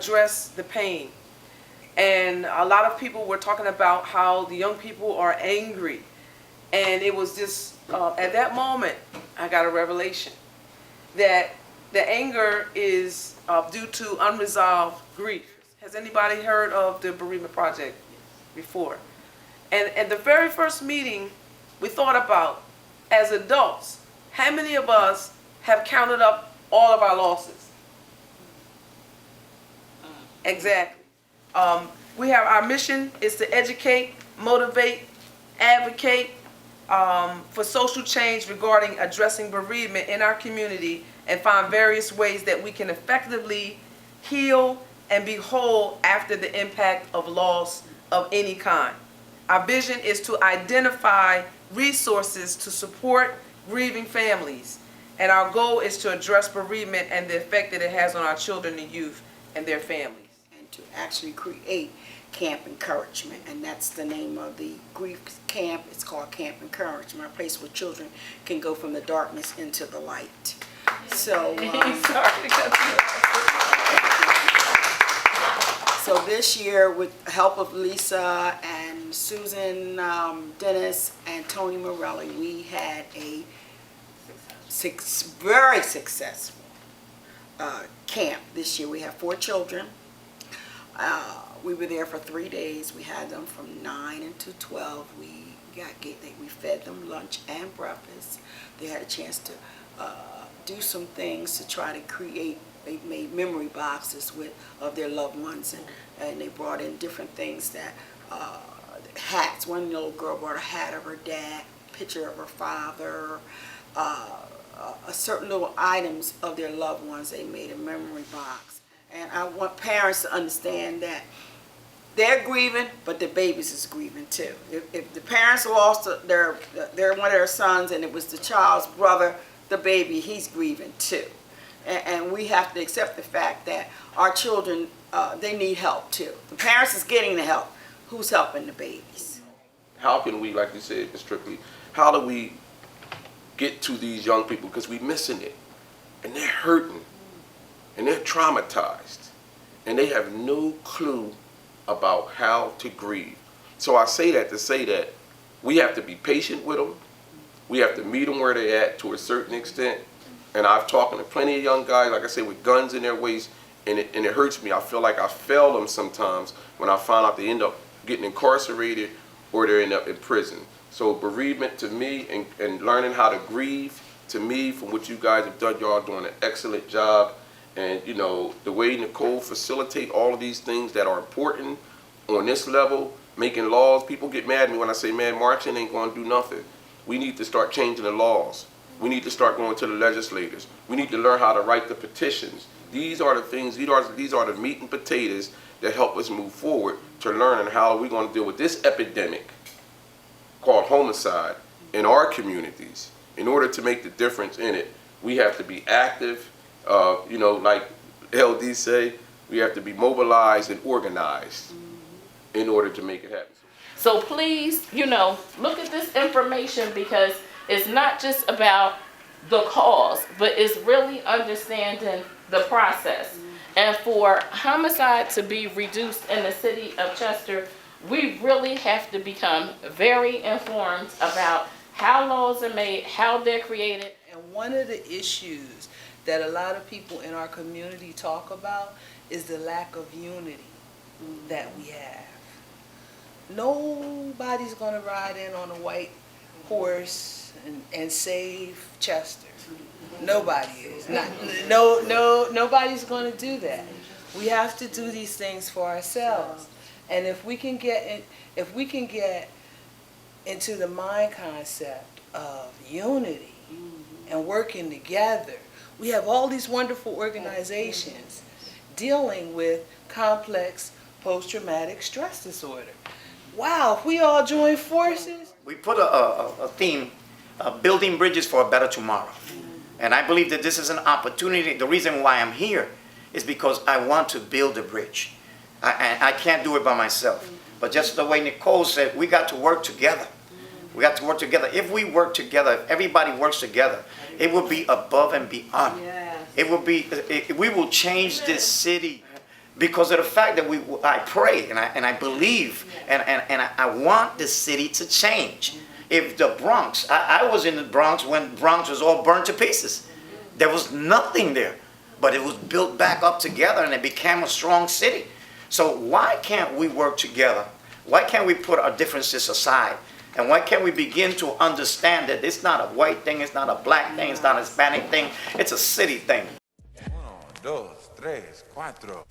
address the pain. And a lot of people were talking about how the young people are angry. And it was just, at that moment, I got a revelation that the anger is due to unresolved grief. Has anybody heard of the Bereavement Project before? And at the very first meeting, we thought about, as adults, how many of us have counted up all of our losses? Exactly. We have, our mission is to educate, motivate, advocate for social change regarding addressing bereavement in our community, and find various ways that we can effectively heal and be whole after the impact of loss of any kind. Our vision is to identify resources to support grieving families, and our goal is to address bereavement and the effect that it has on our children and youth and their families. And to actually create Camp Encouragement, and that's the name of the grief camp. It's called Camp Encouragement, a place where children can go from the darkness into the light. So, so this year, with the help of Lisa and Susan Dennis and Tony Morelli, we had a very successful camp this year. We had 4 children. We were there for 3 days. We had them from 9 until 12. We fed them lunch and breakfast. They had a chance to do some things to try to create. They made memory boxes of their loved ones, and they brought in different things that hats. One little girl brought a hat of her dad, picture of her father, certain little items of their loved ones. They made a memory box. And I want parents to understand that they're grieving, but the babies is grieving too. If the parents lost one of their sons, and it was the child's brother, the baby, he's grieving too. And we have to accept the fact that our children, they need help too. The parents is getting the help. Who's helping the babies? How can we, like you said, Ms. Strictly, how do we get to these young people? Because we're missing it. And they're hurting. And they're traumatized. And they have no clue about how to grieve. So I say that to say that we have to be patient with them. We have to meet them where they're at to a certain extent. And I've talked to plenty of young guys, like I said, with guns in their waist, and it hurts me. I feel like I fail them sometimes when I find out they end up getting incarcerated or they end up in prison. So bereavement to me, and learning how to grieve, to me, from what you guys have done, y'all doing an excellent job. And you know, the way Nicole facilitate all of these things that are important on this level, making laws. People get mad at me when I say, man, marching ain't gonna do nothing. We need to start changing the laws. We need to start going to the legislators. We need to learn how to write the petitions. These are the things, these are the meat and potatoes that help us move forward to learning how we're going to deal with this epidemic called homicide in our communities. In order to make the difference in it, we have to be active, you know, like LD say, we have to be mobilized and organized in order to make it happen. So please, you know, look at this information, because it's not just about the cause, but it's really understanding the process. And for homicide to be reduced in the city of Chester, we really have to become very informed about how laws are made, how they're created. And one of the issues that a lot of people in our community talk about is the lack of unity that we have. Nobody's gonna ride in on a white horse and save Chester. Nobody is. Nobody's gonna do that. We have to do these things for ourselves. And if we can get into the mind concept of unity and working together, we have all these wonderful organizations dealing with complex post-traumatic stress disorder. Wow, if we all join forces. We put a theme, building bridges for a better tomorrow. And I believe that this is an opportunity. The reason why I'm here is because I want to build a bridge. I can't do it by myself. But just the way Nicole said, we got to work together. We got to work together. If we work together, if everybody works together, it will be above and beyond. It will be, we will change this city. because of the fact that I pray and I believe and I want the city to change. If the Bronx, I was in the Bronx when Bronx was all burnt to pieces. There was nothing there, but it was built back up together and it became a strong city. So why can't we work together? Why can't we put our differences aside? And why can't we begin to understand that it's not a white thing, it's not a black thing, it's not a Hispanic thing, it's a city thing. 1, 2, 3, 4.